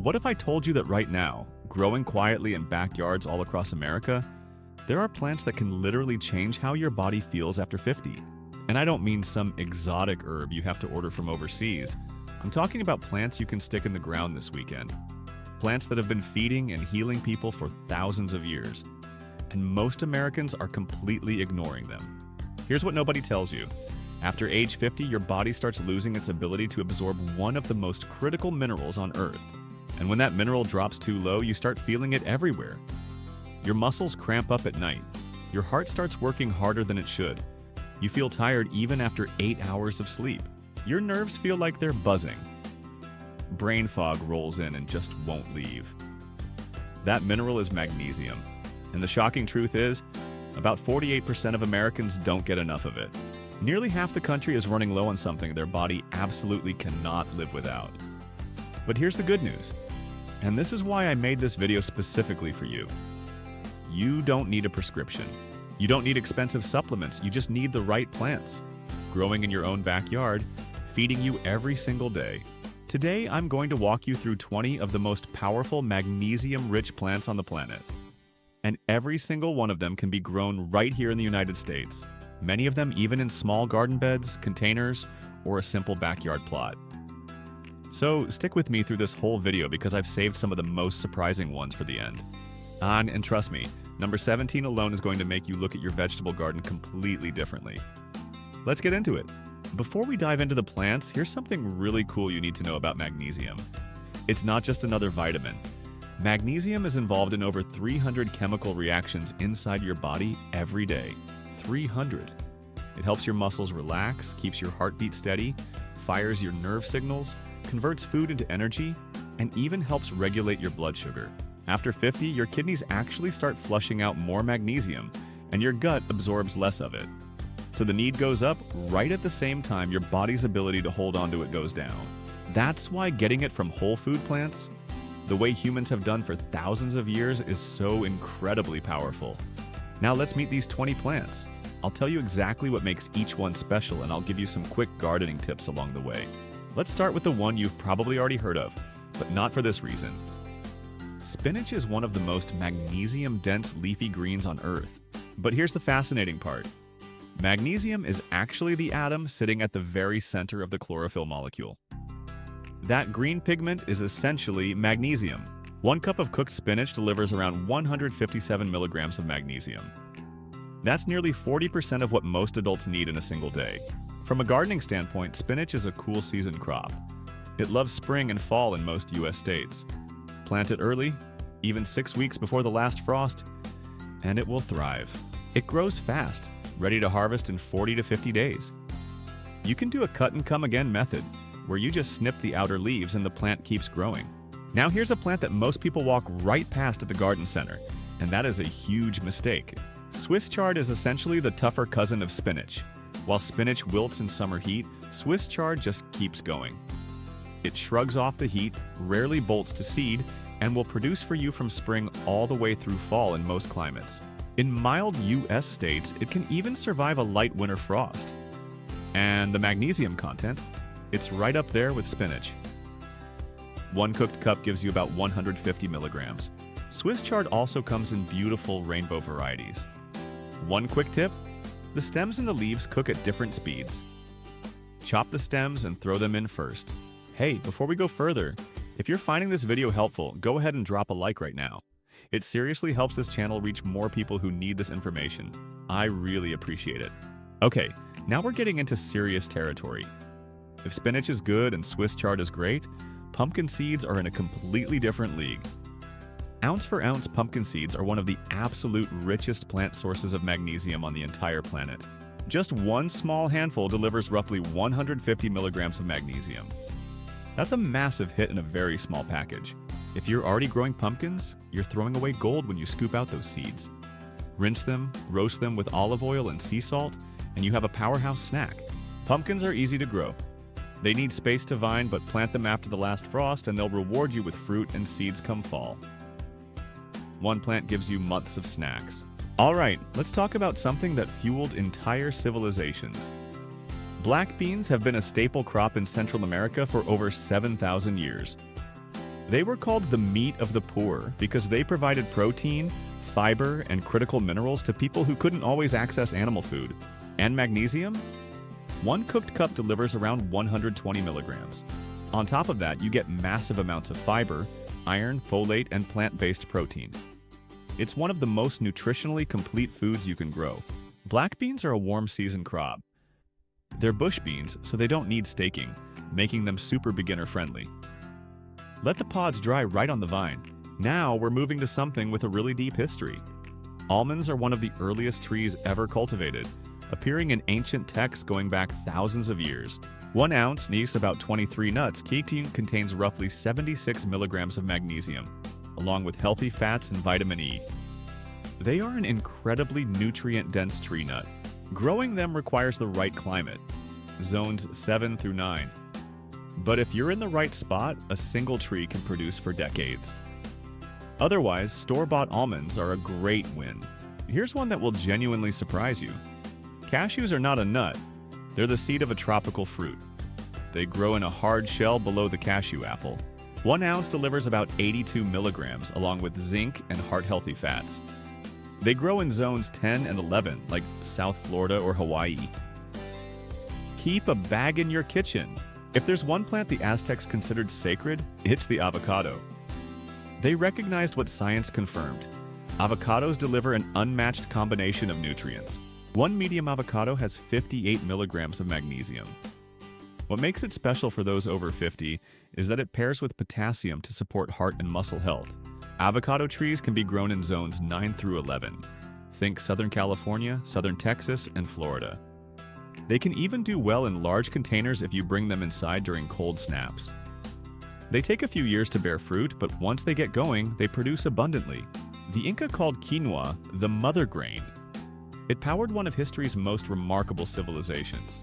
What if I told you that right now, growing quietly in backyards all across America, there are plants that can literally change how your body feels after 50? And I don't mean some exotic herb you have to order from overseas. I'm talking about plants you can stick in the ground this weekend. Plants that have been feeding and healing people for thousands of years. And most Americans are completely ignoring them. Here's what nobody tells you. After age 50, your body starts losing its ability to absorb one of the most critical minerals on Earth. And when that mineral drops too low, you start feeling it everywhere. Your muscles cramp up at night. Your heart starts working harder than it should. You feel tired even after 8 hours of sleep. Your nerves feel like they're buzzing. Brain fog rolls in and just won't leave. That mineral is magnesium. And the shocking truth is, about 48% of Americans don't get enough of it. Nearly half the country is running low on something their body absolutely cannot live without. But here's the good news. And this is why I made this video specifically for you. You don't need a prescription. You don't need expensive supplements. You just need the right plants, growing in your own backyard, feeding you every single day. Today, I'm going to walk you through 20 of the most powerful magnesium-rich plants on the planet. And every single one of them can be grown right here in the United States. Many of them even in small garden beds, containers, or a simple backyard plot. So stick with me through this whole video because I've saved some of the most surprising ones for the end. And trust me, number 17 alone is going to make you look at your vegetable garden completely differently. Let's get into it. Before we dive into the plants, here's something really cool you need to know about magnesium. It's not just another vitamin. Magnesium is involved in over 300 chemical reactions inside your body every day. 300. It helps your muscles relax, keeps your heartbeat steady, fires your nerve signals, converts food into energy, and even helps regulate your blood sugar. After 50, your kidneys actually start flushing out more magnesium, and your gut absorbs less of it. So the need goes up right at the same time your body's ability to hold on to it goes down. That's why getting it from whole food plants, the way humans have done for thousands of years, is so incredibly powerful. Now let's meet these 20 plants. I'll tell you exactly what makes each one special, and I'll give you some quick gardening tips along the way. Let's start with the one you've probably already heard of, but not for this reason. Spinach is one of the most magnesium-dense leafy greens on Earth. But here's the fascinating part. Magnesium is actually the atom sitting at the very center of the chlorophyll molecule. That green pigment is essentially magnesium. 1 cup of cooked spinach delivers around 157 milligrams of magnesium. That's nearly 40% of what most adults need in a single day. From a gardening standpoint, spinach is a cool season crop. It loves spring and fall in most US states. Plant it early, even 6 weeks before the last frost, and it will thrive. It grows fast, ready to harvest in 40 to 50 days. You can do a cut and come again method, where you just snip the outer leaves and the plant keeps growing. Now here's a plant that most people walk right past at the garden center, and that is a huge mistake. Swiss chard is essentially the tougher cousin of spinach. While spinach wilts in summer heat, Swiss chard just keeps going. It shrugs off the heat, rarely bolts to seed, and will produce for you from spring all the way through fall in most climates. In mild US states, it can even survive a light winter frost. And the magnesium content? It's right up there with spinach. 1 cooked cup gives you about 150 milligrams. Swiss chard also comes in beautiful rainbow varieties. One quick tip: the stems and the leaves cook at different speeds. Chop the stems and throw them in first. Hey, before we go further, if you're finding this video helpful, go ahead and drop a like right now. It seriously helps this channel reach more people who need this information. I really appreciate it. Okay, now we're getting into serious territory. If spinach is good and Swiss chard is great, pumpkin seeds are in a completely different league. Ounce for ounce, pumpkin seeds are one of the absolute richest plant sources of magnesium on the entire planet. Just one small handful delivers roughly 150 milligrams of magnesium. That's a massive hit in a very small package. If you're already growing pumpkins, you're throwing away gold when you scoop out those seeds. Rinse them, roast them with olive oil and sea salt, and you have a powerhouse snack. Pumpkins are easy to grow. They need space to vine, but plant them after the last frost and they'll reward you with fruit and seeds come fall. One plant gives you months of snacks. All right, let's talk about something that fueled entire civilizations. Black beans have been a staple crop in Central America for over 7,000 years. They were called the meat of the poor because they provided protein, fiber, and critical minerals to people who couldn't always access animal food. And magnesium? One cooked cup delivers around 120 milligrams. On top of that, you get massive amounts of fiber, iron, folate, and plant-based protein. It's one of the most nutritionally complete foods you can grow. Black beans are a warm season crop. They're bush beans, so they don't need staking, making them super beginner-friendly. Let the pods dry right on the vine. Now we're moving to something with a really deep history. Almonds are one of the earliest trees ever cultivated, appearing in ancient texts going back thousands of years. 1 ounce needs about 23 nuts. Contains roughly 76 milligrams of magnesium, along with healthy fats and vitamin E. They are an incredibly nutrient-dense tree nut. Growing them requires the right climate, zones 7 through 9. But if you're in the right spot, a single tree can produce for decades. Otherwise, store-bought almonds are a great win. Here's one that will genuinely surprise you. Cashews are not a nut. They're the seed of a tropical fruit. They grow in a hard shell below the cashew apple. 1 ounce delivers about 82 milligrams, along with zinc and heart-healthy fats. They grow in zones 10 and 11, like South Florida or Hawaii. Keep a bag in your kitchen. If there's one plant the Aztecs considered sacred, it's the avocado. They recognized what science confirmed. Avocados deliver an unmatched combination of nutrients. One medium avocado has 58 milligrams of magnesium. What makes it special for those over 50 is that it pairs with potassium to support heart and muscle health. Avocado trees can be grown in zones 9 through 11. Think Southern California, Southern Texas, and Florida. They can even do well in large containers if you bring them inside during cold snaps. They take a few years to bear fruit, but once they get going, they produce abundantly. The Inca called quinoa the mother grain. It powered one of history's most remarkable civilizations.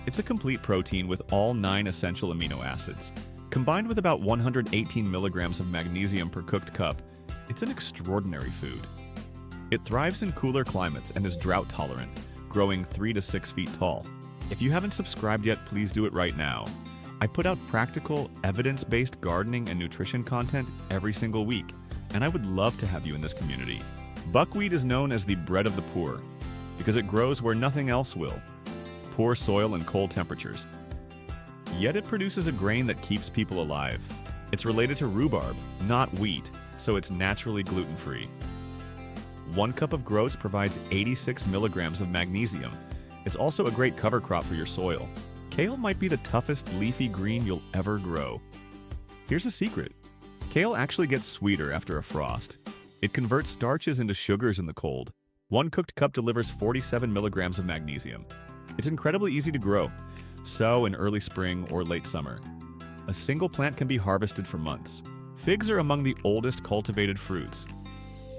It's a complete protein with all 9 essential amino acids. Combined with about 118 milligrams of magnesium per cooked cup, it's an extraordinary food. It thrives in cooler climates and is drought tolerant, growing 3 to 6 feet tall. If you haven't subscribed yet, please do it right now. I put out practical, evidence-based gardening and nutrition content every single week, and I would love to have you in this community. Buckwheat is known as the bread of the poor because it grows where nothing else will. Poor soil and cold temperatures. Yet it produces a grain that keeps people alive. It's related to rhubarb, not wheat, so it's naturally gluten-free. 1 cup of groats provides 86 milligrams of magnesium. It's also a great cover crop for your soil. Kale might be the toughest leafy green you'll ever grow. Here's a secret. Kale actually gets sweeter after a frost. It converts starches into sugars in the cold. 1 cooked cup delivers 47 milligrams of magnesium. It's incredibly easy to grow. Sow in early spring or late summer. A single plant can be harvested for months. Figs are among the oldest cultivated fruits.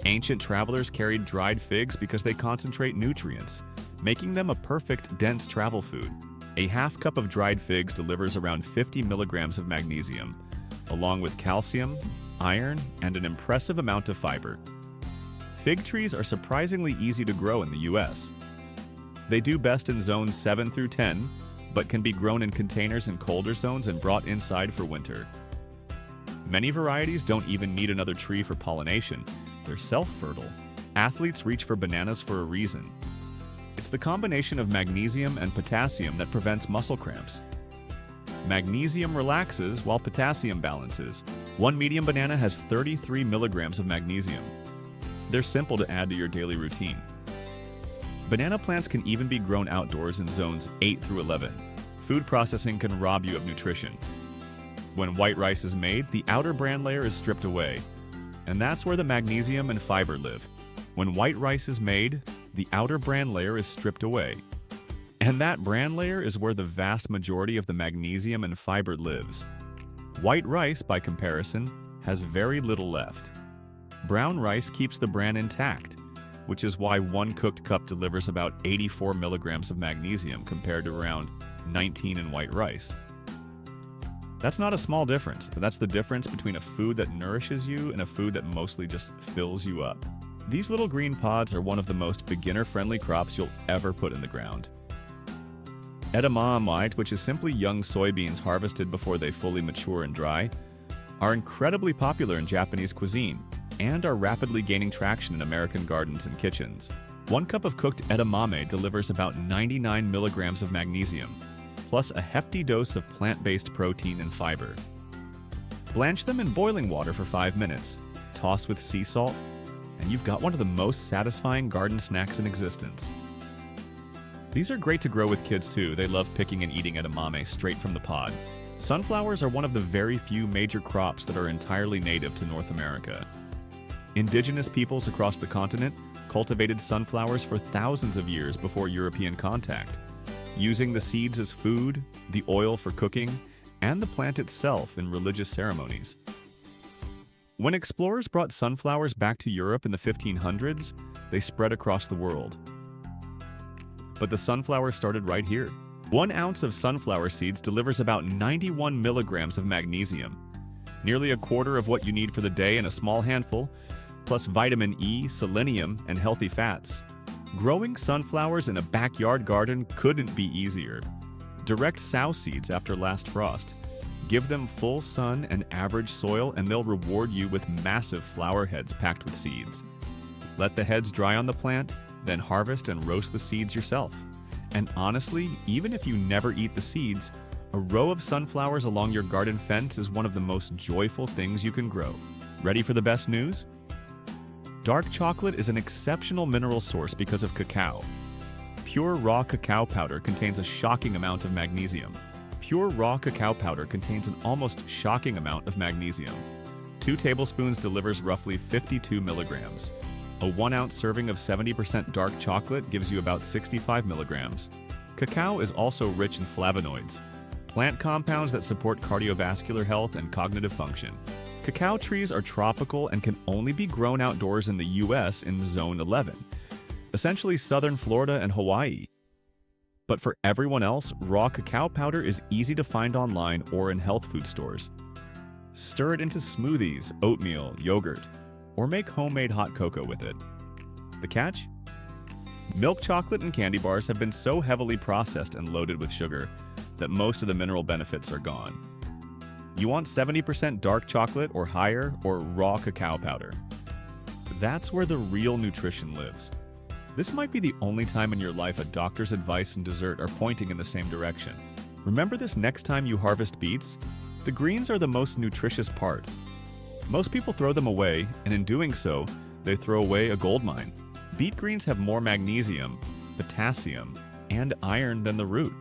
Ancient travelers carried dried figs because they concentrate nutrients, making them a perfect, dense travel food. A half cup of dried figs delivers around 50 milligrams of magnesium, along with calcium, iron, and an impressive amount of fiber. Fig trees are surprisingly easy to grow in the US. They do best in zones 7 through 10, but can be grown in containers in colder zones and brought inside for winter. Many varieties don't even need another tree for pollination. They're self-fertile. Athletes reach for bananas for a reason. It's the combination of magnesium and potassium that prevents muscle cramps. Magnesium relaxes while potassium balances. 1 medium banana has 33 milligrams of magnesium. They're simple to add to your daily routine. Banana plants can even be grown outdoors in zones 8 through 11. Food processing can rob you of nutrition. When white rice is made, the outer bran layer is stripped away. And that's where the magnesium and fiber live. When white rice is made, the outer bran layer is stripped away. And that bran layer is where the vast majority of the magnesium and fiber lives. White rice, by comparison, has very little left. Brown rice keeps the bran intact, which is why 1 cooked cup delivers about 84 milligrams of magnesium compared to around 19 in white rice. That's not a small difference. That's the difference between a food that nourishes you and a food that mostly just fills you up. These little green pods are one of the most beginner-friendly crops you'll ever put in the ground. Edamame, which is simply young soybeans harvested before they fully mature and dry, are incredibly popular in Japanese cuisine and are rapidly gaining traction in American gardens and kitchens. 1 cup of cooked edamame delivers about 99 milligrams of magnesium, plus a hefty dose of plant-based protein and fiber. Blanch them in boiling water for 5 minutes, toss with sea salt, and you've got one of the most satisfying garden snacks in existence. These are great to grow with kids too. They love picking and eating edamame straight from the pod. Sunflowers are one of the very few major crops that are entirely native to North America. Indigenous peoples across the continent cultivated sunflowers for thousands of years before European contact, using the seeds as food, the oil for cooking, and the plant itself in religious ceremonies. When explorers brought sunflowers back to Europe in the 1500s, they spread across the world. But the sunflower started right here. 1 ounce of sunflower seeds delivers about 91 milligrams of magnesium, nearly a quarter of what you need for the day in a small handful, plus vitamin E, selenium, and healthy fats. Growing sunflowers in a backyard garden couldn't be easier. Direct sow seeds after last frost. Give them full sun and average soil, and they'll reward you with massive flower heads packed with seeds. Let the heads dry on the plant, then harvest and roast the seeds yourself. And honestly, even if you never eat the seeds, a row of sunflowers along your garden fence is one of the most joyful things you can grow. Ready for the best news? Dark chocolate is an exceptional mineral source because of cacao. Pure raw cacao powder contains a shocking amount of magnesium. Pure raw cacao powder contains an almost shocking amount of magnesium. 2 tablespoons delivers roughly 52 milligrams. A 1 ounce serving of 70% dark chocolate gives you about 65 milligrams. Cacao is also rich in flavonoids, plant compounds that support cardiovascular health and cognitive function. Cacao trees are tropical and can only be grown outdoors in the US in Zone 11, essentially southern Florida and Hawaii. But for everyone else, raw cacao powder is easy to find online or in health food stores. Stir it into smoothies, oatmeal, yogurt, or make homemade hot cocoa with it. The catch? Milk chocolate and candy bars have been so heavily processed and loaded with sugar that most of the mineral benefits are gone. You want 70% dark chocolate or higher, or raw cacao powder. That's where the real nutrition lives. This might be the only time in your life a doctor's advice and dessert are pointing in the same direction. Remember this next time you harvest beets? The greens are the most nutritious part. Most people throw them away, and in doing so, they throw away a gold mine. Beet greens have more magnesium, potassium, and iron than the root.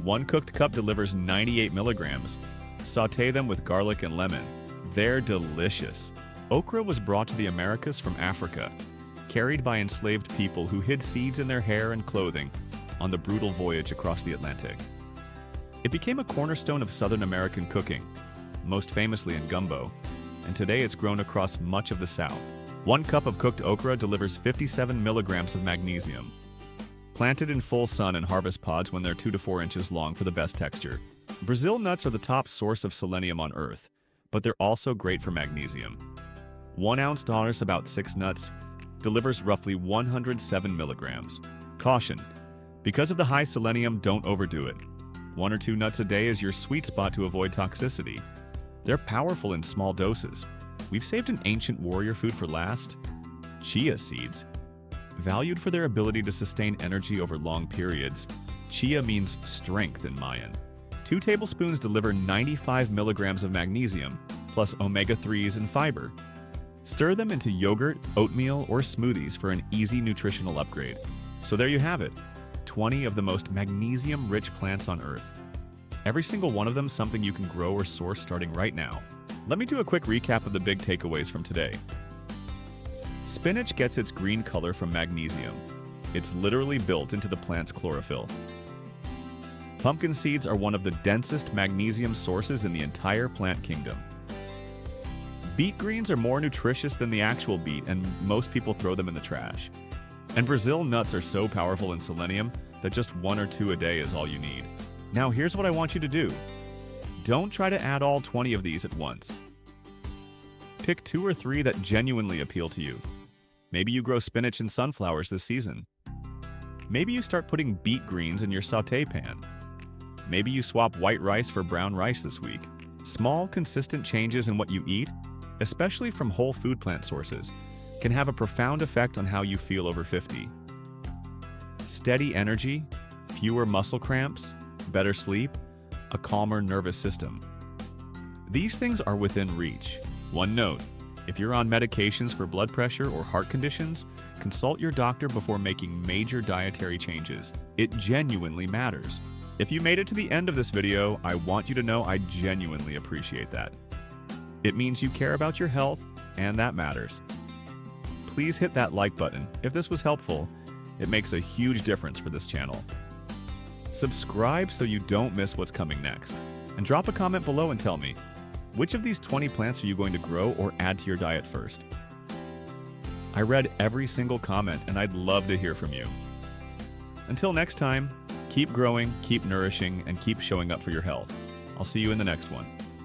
1 cooked cup delivers 98 milligrams. Sauté them with garlic and lemon. They're delicious. Okra was brought to the Americas from Africa, carried by enslaved people who hid seeds in their hair and clothing on the brutal voyage across the Atlantic. It became a cornerstone of Southern American cooking, most famously in gumbo, and today it's grown across much of the South. 1 cup of cooked okra delivers 57 milligrams of magnesium. Planted in full sun in harvest pods when they're 2 to 4 inches long for the best texture. Brazil nuts are the top source of selenium on Earth, but they're also great for magnesium. 1 ounce dollars, about 6 nuts, delivers roughly 107 milligrams. Caution: because of the high selenium, don't overdo it. 1 or 2 nuts a day is your sweet spot to avoid toxicity. They're powerful in small doses. We've saved an ancient warrior food for last: chia seeds. Valued for their ability to sustain energy over long periods, chia means strength in Mayan. 2 tablespoons deliver 95 milligrams of magnesium, plus omega-3s and fiber. Stir them into yogurt, oatmeal, or smoothies for an easy nutritional upgrade. So there you have it, 20 of the most magnesium-rich plants on Earth. Every single one of them something you can grow or source starting right now. Let me do a quick recap of the big takeaways from today. Spinach gets its green color from magnesium. It's literally built into the plant's chlorophyll. Pumpkin seeds are one of the densest magnesium sources in the entire plant kingdom. Beet greens are more nutritious than the actual beet, and most people throw them in the trash. And Brazil nuts are so powerful in selenium that just 1 or 2 a day is all you need. Now here's what I want you to do. Don't try to add all 20 of these at once. Pick 2 or 3 that genuinely appeal to you. Maybe you grow spinach and sunflowers this season. Maybe you start putting beet greens in your sauté pan. Maybe you swap white rice for brown rice this week. Small, consistent changes in what you eat, especially from whole food plant sources, can have a profound effect on how you feel over 50. Steady energy, fewer muscle cramps, better sleep, a calmer nervous system. These things are within reach. One note: if you're on medications for blood pressure or heart conditions, consult your doctor before making major dietary changes. It genuinely matters. If you made it to the end of this video, I want you to know I genuinely appreciate that. It means you care about your health, and that matters. Please hit that like button if this was helpful. It makes a huge difference for this channel. Subscribe so you don't miss what's coming next. And drop a comment below and tell me, which of these 20 plants are you going to grow or add to your diet first? I read every single comment, and I'd love to hear from you. Until next time, keep growing, keep nourishing, and keep showing up for your health. I'll see you in the next one.